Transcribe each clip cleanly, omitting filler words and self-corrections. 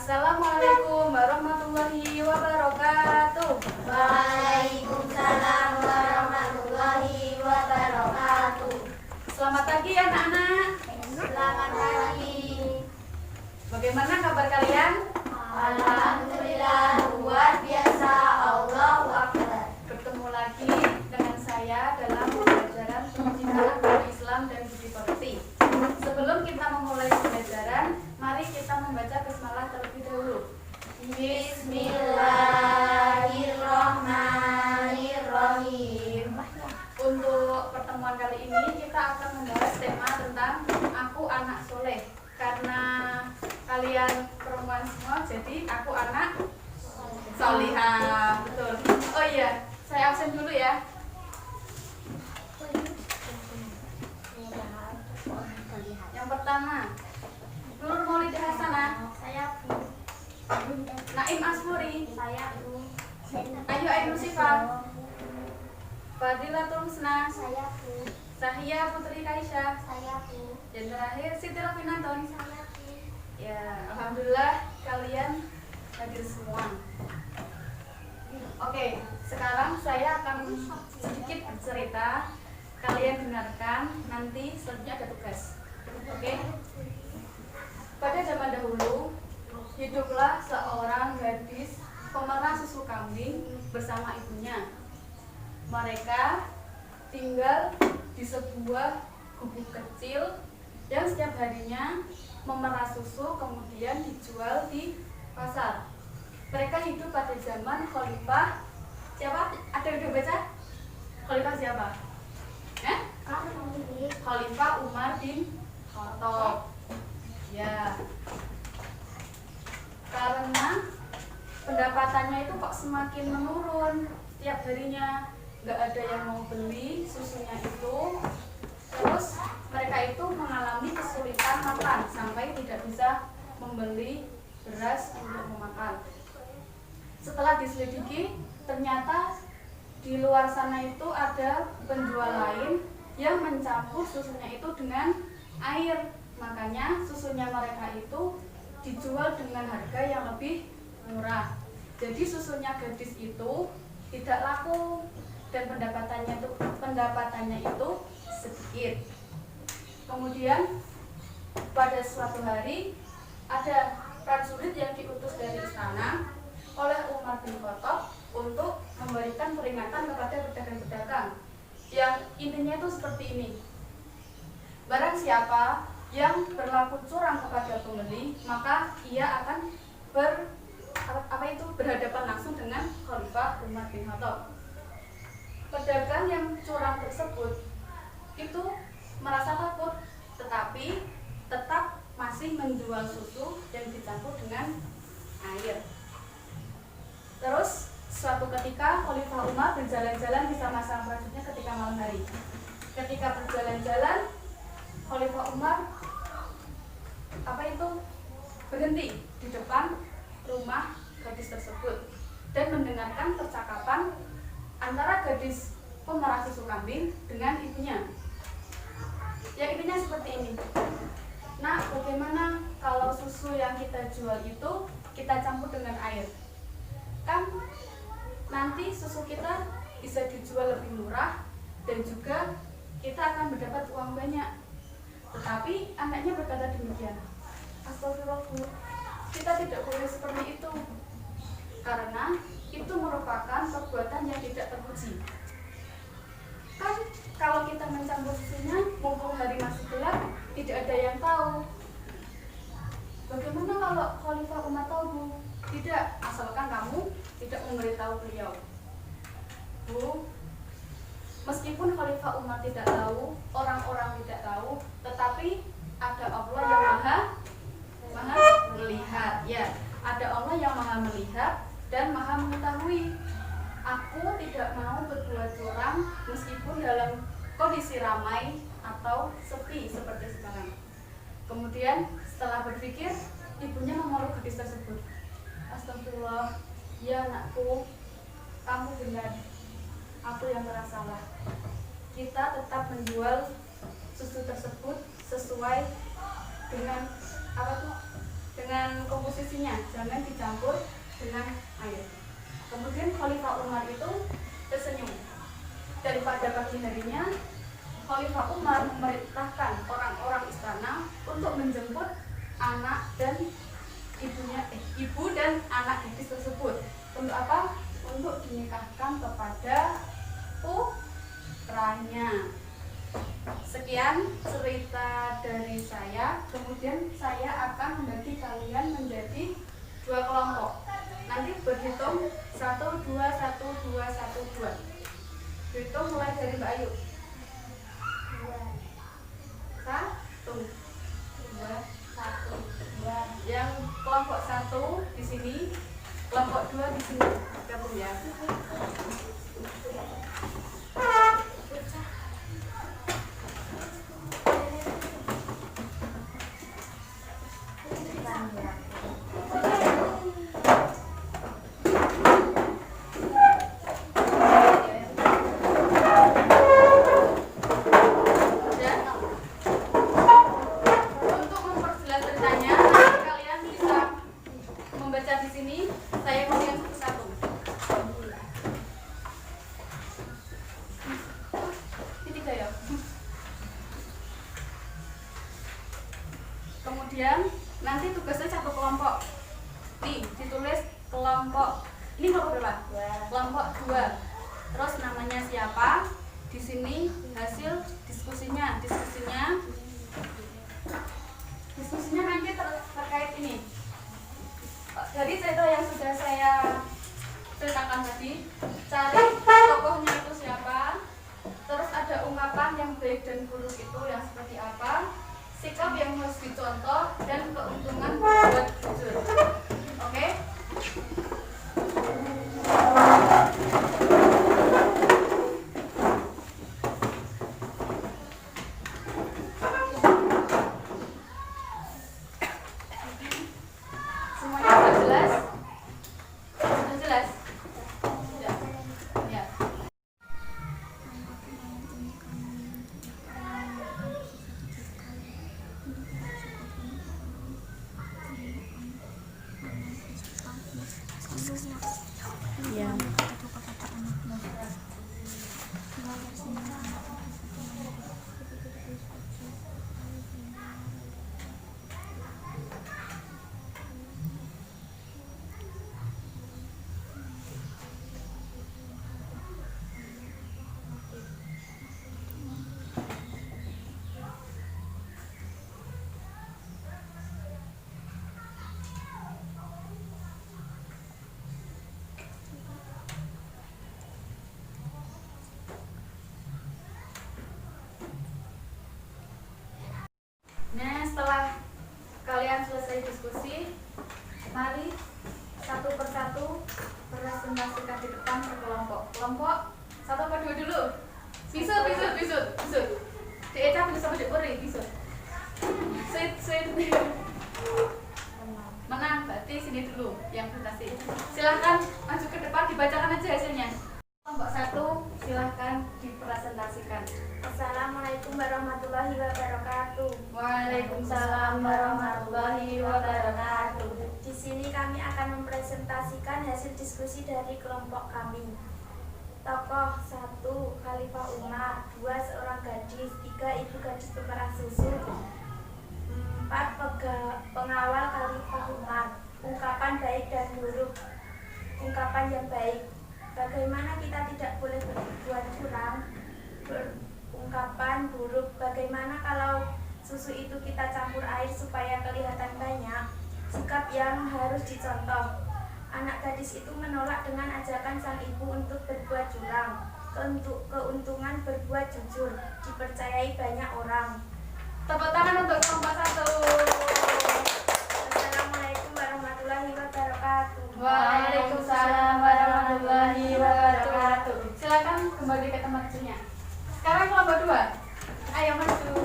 Assalamualaikum warahmatullahi wabarakatuh. Waalaikumsalam warahmatullahi wabarakatuh. Selamat pagi anak-anak. Selamat pagi. Bagaimana kabar kalian? Alhamdulillah luar biasa. Allahu Akbar. Bertemu lagi dengan saya dalam pembelajaran pendidikan agama Islam dan budi pekerti. Sebelum kita memulai pembelajaran, mari kita membaca basmalah terlebih dahulu. Bismillahirrahmanirrahim. Untuk pertemuan kali ini kita akan membahas tema tentang aku anak soleh. Karena kalian perempuan semua, jadi aku anak solihah. Betul. Oh iya, saya absen dulu ya. Yang pertama, Nur Maulidah Hasanah, Saya Naim Asmuri, saya Ayu Ainur Sifah, Fadilatul Husna, saya Sahia Putri Kaisyah, saya dan terakhir Siti Rafinanton. saya Ya, alhamdulillah kalian hadir semua. Oke, sekarang saya akan sedikit bercerita. Kalian dengarkan, nanti selanjutnya ada tugas. Oke. Pada zaman dahulu, hiduplah seorang gadis pemerah susu kambing bersama ibunya. Mereka tinggal di sebuah gubuk kecil yang setiap harinya memerah susu kemudian dijual di pasar. Mereka hidup pada zaman Khalifah siapa? Ada yang udah baca? Khalifah siapa? Khalifah Umar bin Khattab. Ya. Karena pendapatannya itu kok semakin menurun setiap harinya, nggak ada yang mau beli susunya itu. Terus mereka itu mengalami kesulitan makan sampai tidak bisa membeli beras untuk memakan. Setelah diselidiki, ternyata di luar sana itu ada penjual lain yang mencampur susunya itu dengan air. Makanya susunya mereka itu dijual dengan harga yang lebih murah. Jadi susunya gadis itu tidak laku dan pendapatannya itu sedikit. Kemudian pada suatu hari ada prajurit yang diutus dari istana oleh Umar bin Khattab untuk memberikan peringatan kepada pedagang-pedagang. Yang intinya itu seperti ini. Barang siapa yang berlaku curang kepada pembeli, maka ia akan berhadapan langsung dengan Khalifah Umar bin Khattab. Pedagang yang curang tersebut itu merasa takut, tetapi tetap masih menjual susu yang dicampur dengan air. Terus suatu ketika Khalifah Umar berjalan-jalan bersama sang prajuritnya ketika malam hari. Ketika berjalan-jalan, Khalifah Umar berhenti di depan rumah gadis tersebut dan mendengarkan percakapan antara gadis pemerah susu kambing dengan ibunya. Yang intinya seperti ini. Nah, bagaimana kalau susu yang kita jual itu kita campur dengan air? Kan nanti susu kita bisa dijual lebih murah dan juga kita akan mendapat uang banyak. Tetapi anaknya berkata demikian. Astagfirullah, kita tidak boleh seperti itu. Karena itu merupakan perbuatan yang tidak terpuji. Kan kalau kita mencampur susunya, mumpung hari masih gelap, tidak ada yang tahu. Bagaimana kalau Khalifah Umar tahu, Bu? Tidak, asalkan kamu tidak memberitahu beliau. Bu, meskipun Khalifah Umar tidak tahu, orang-orang tidak tahu, tetapi ada Allah yang maha melihat. Ya, ada Allah yang maha melihat dan maha mengetahui. Aku tidak mau berbuat curang meskipun dalam kondisi ramai atau sepi seperti sekarang. Kemudian setelah berpikir, ibunya memeluk gadis tersebut. Astagfirullah, ya anakku, kamu benar. Aku yang salah. Kita tetap menjual susu tersebut sesuai dengan dengan komposisinya, jangan dicampur dengan air. Kemudian Khalifah Umar itu tersenyum. Daripada pagi harinya, Khalifah Umar memerintahkan orang-orang istana untuk menjemput anak dan ibu dan anak gadis tersebut. Untuk apa? Untuk dinikahkan kepada putranya. Sekian cerita dari saya. Kemudian saya akan membagi kalian menjadi 2 kelompok. Nanti berhitung 1, 2, 1, 2, 1, 2. Hitung mulai dari Mbak Ayu. 1, 2, 1, 2. Yang kelompok 1 di sini, kelompok 2 di sini. Gabung ya. Kemudian nanti tugasnya satu kelompok. Nih, ditulis kelompok. Ini kelompok berapa? Kelompok 2. Terus namanya siapa? Di sini hasil diskusinya. Diskusinya nanti terkait ini. Dari cerita yang sudah saya ceritakan tadi, cari tokohnya itu siapa. Terus ada ungkapan yang baik dan buruk itu yang seperti apa, sikap yang harus dicontoh, dan keuntungan buat jujur. Oke? Semuanya sudah jelas? Sudah jelas? Sudah? Ya. Nah, setelah kalian selesai diskusi, mari satu persatu presentasikan di depan per kelompok. Kelompok 1 per 2 dulu. Bisut. Di Eca bisa sama di Puri, bisut. Sweet. Menang, berarti sini dulu yang presentasi. Silahkan maju ke depan, dibacakan aja hasilnya. Kelompok 1, silahkan dipresentasikan. Assalamualaikum warahmatullahi wabarakatuh. Waalaikumsalam warahmatullahi wabarakatuh. Di sini kami akan mempresentasikan hasil diskusi dari kelompok kami. Tokoh 1, Khalifah Umar. 2, seorang gadis. 3, ibu gadis pemerah susu. 4, pengawal Khalifah Umar. Ungkapan baik dan buruk. Ungkapan yang baik: bagaimana kita tidak boleh berbuat curang. Ungkapan buruk: bagaimana kalau susu itu kita campur air supaya kelihatan banyak. Sikap yang harus dicontoh: anak gadis itu menolak dengan ajakan sang ibu untuk berbuat curang. Keuntungan berbuat jujur, dipercayai banyak orang. Tepuk tangan untuk kelompok 1. Assalamualaikum warahmatullahi wabarakatuh. Waalaikumsalam warahmatullahi wabarakatuh. Silakan kembali ke tempat duduknya. Sekarang kelompok 2. Ayo maju.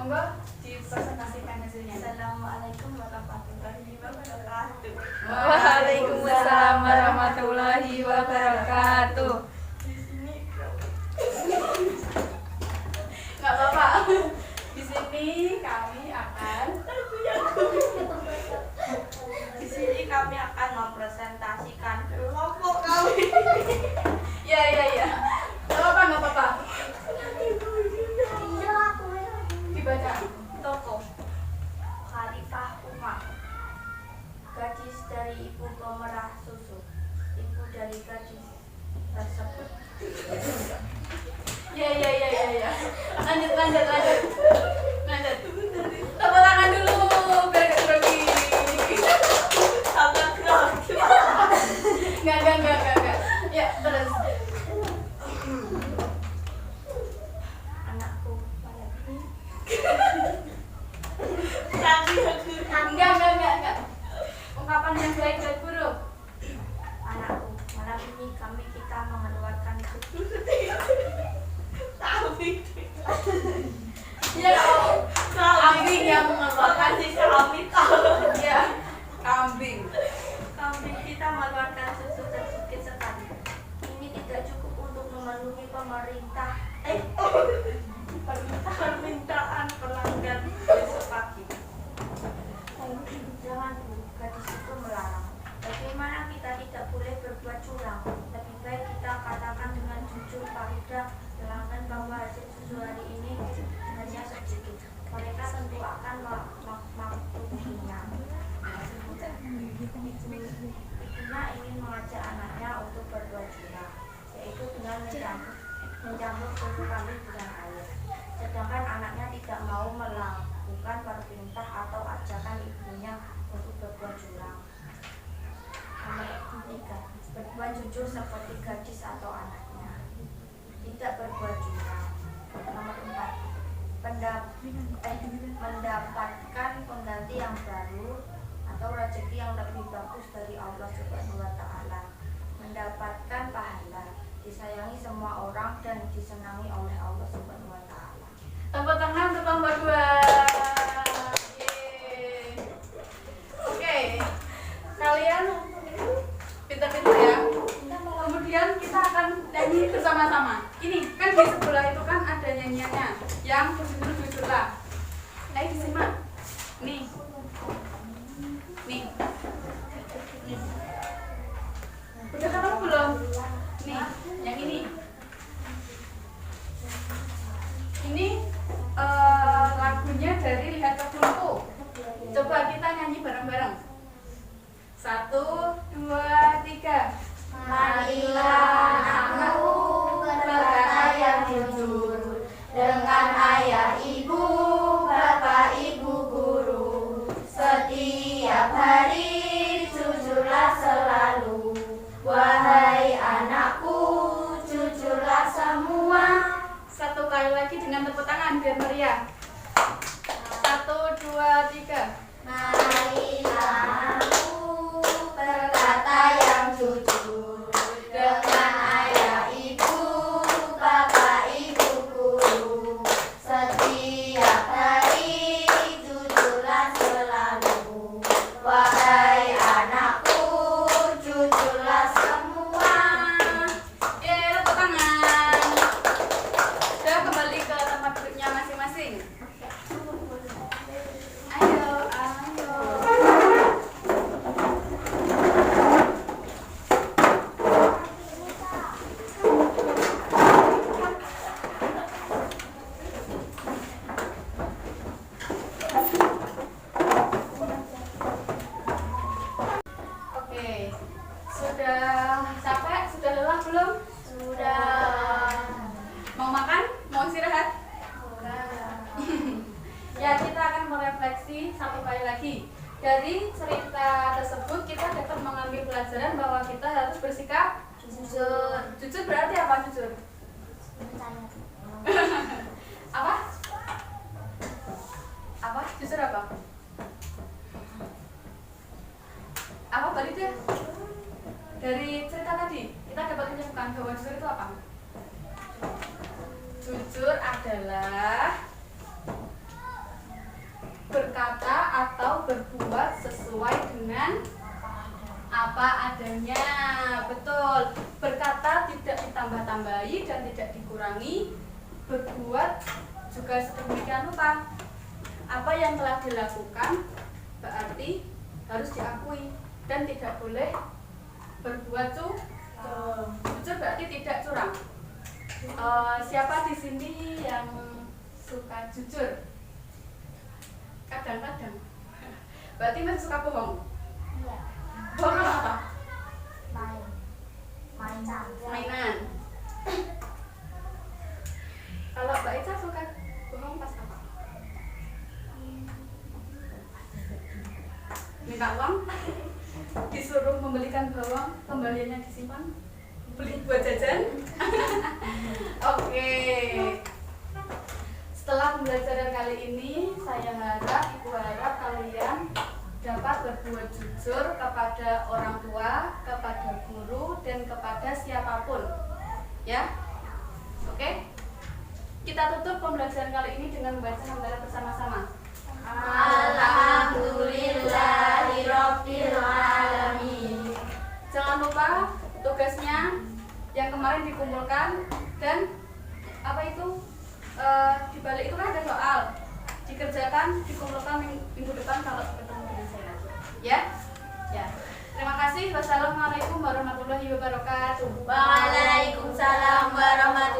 Monggo dipresentasikan hasilnya. Assalamualaikum warahmatullahi wabarakatuh. Waalaikumsalam warahmatullahi wabarakatuh. Di sini Nggak apa-apa. Di sini kami akan mempresentasikan kelompok kami. ya. Nggak apa-apa. Dibaca. Tokoh Khalifah Umar, gadis dari ibu pemerah susu, ibu dari gadis tersebut. Ya. Lanjut. Tepuk tangan dulu biar gak grogi. Agak grogi. Enggak. Ya, terus. Anakku malam ini. Enggak. Ungkapan yang baik buruk. Anakku, malam ini kita mengeluarkan Ya, kambing yang mengeluarkan ya, kambing. Kambing kita mengeluarkan susu sedikit sekali. Ini tidak cukup untuk memenuhi permintaan pelanggan besok pagi. Jangan Bu, gadis itu melarang. Bagaimana kita tidak boleh berbuat curang? Lebih baik kita katakan dengan jujur Farida pelanggan bahwa hasil susu hari ini hanya sedikit. Mereka tentu akan mematuhinya. Ibunya ingin mengajak anaknya untuk berbuat curang, yaitu dengan mencampur susu kambing dengan air. Sedangkan anaknya tidak mau melakukan perintah atau ajakan ibunya untuk berbuat curang. Nomor 3, berbuat jujur seperti gadis atau anaknya. Tidak berbuat curang. Nomor 4, mendapatkan pengganti yang baru atau rezeki yang lebih bagus dari Allah Subhanahu wa taala. Mendapatkan pahala, disayangi semua orang dan disenangi oleh Allah Subhanahu wa taala. Tepuk tangan untuk nomor 2. Yeay. Oke. Kalian pintar-pintar ya. Kemudian kita akan nyanyi bersama-sama. Ini kan di sebelah itu kan ada nyanyiannya yang jujur-jujurlah. Ayo disimak. Nih. Udah kamu belum? Nih, yang ini. Ini lagunya dari Lihat Kebunku. Coba kita nyanyi bareng-bareng. 1, 2, 3. Marilah anakku berkata yang jujur dengan ayah ibu, bapak ibu guru. Setiap hari jujurlah selalu. Wahai anakku, jujurlah semua. Satu kali lagi dengan tepuk tangan biar meriah. 1, 2, 3. Marilah anakku berkata yang jujur dengan ayah ibu, bapak ibu guru. Setiap hari jujurlah selalu. Wahai anakku, jujurlah semua. Tepuk tangan. Sudah kembali ke tempat duduknya masing-masing. Ayo. Oke. Sudah capek? Sudah lelah belum? Sudah. Mau makan? Mau istirahat? Ya, kita akan merefleksi satu kali lagi. Dari cerita tersebut kita dapat mengambil pelajaran bahwa kita harus bersikap jujur. Jujur berarti apa jujur? Apa? Apa? Jujur apa? Apa tadi tuh? Dari cerita tadi kita dapat menyebutkan bahwa jujur itu apa? Jujur adalah berbuat sesuai dengan apa adanya. Betul. Berkata tidak ditambah-tambahi dan tidak dikurangi. Berbuat juga sedemikian rupa. Apa yang telah dilakukan berarti harus diakui dan tidak boleh berbuat jujur berarti tidak curang. Siapa di sini yang suka jujur? Kadang-kadang. Berarti masih suka bohong. Iya. Bohong apa? Mainan. Kalau Mbak Ica suka bohong pas apa? Minta uang, disuruh membelikan bawang, kembaliannya disimpan, beli buat jajan. Oke. Setelah pembelajaran kali ini, ibu harap kalian dapat berbuat jujur kepada orang tua, kepada guru, dan kepada siapapun. Ya, oke? Kita tutup pembelajaran kali ini dengan membaca hamdalah bersama-sama. Alhamdulillahirabbil alamin. Jangan lupa tugasnya yang kemarin dikumpulkan dan apa itu di balik itu kan ada soal dikerjakan, dikumpulkan minggu depan kalau ketemu dengan saya lagi. Ya. Terima kasih. Wassalamualaikum warahmatullahi wabarakatuh. Waalaikumsalam warahmatullahi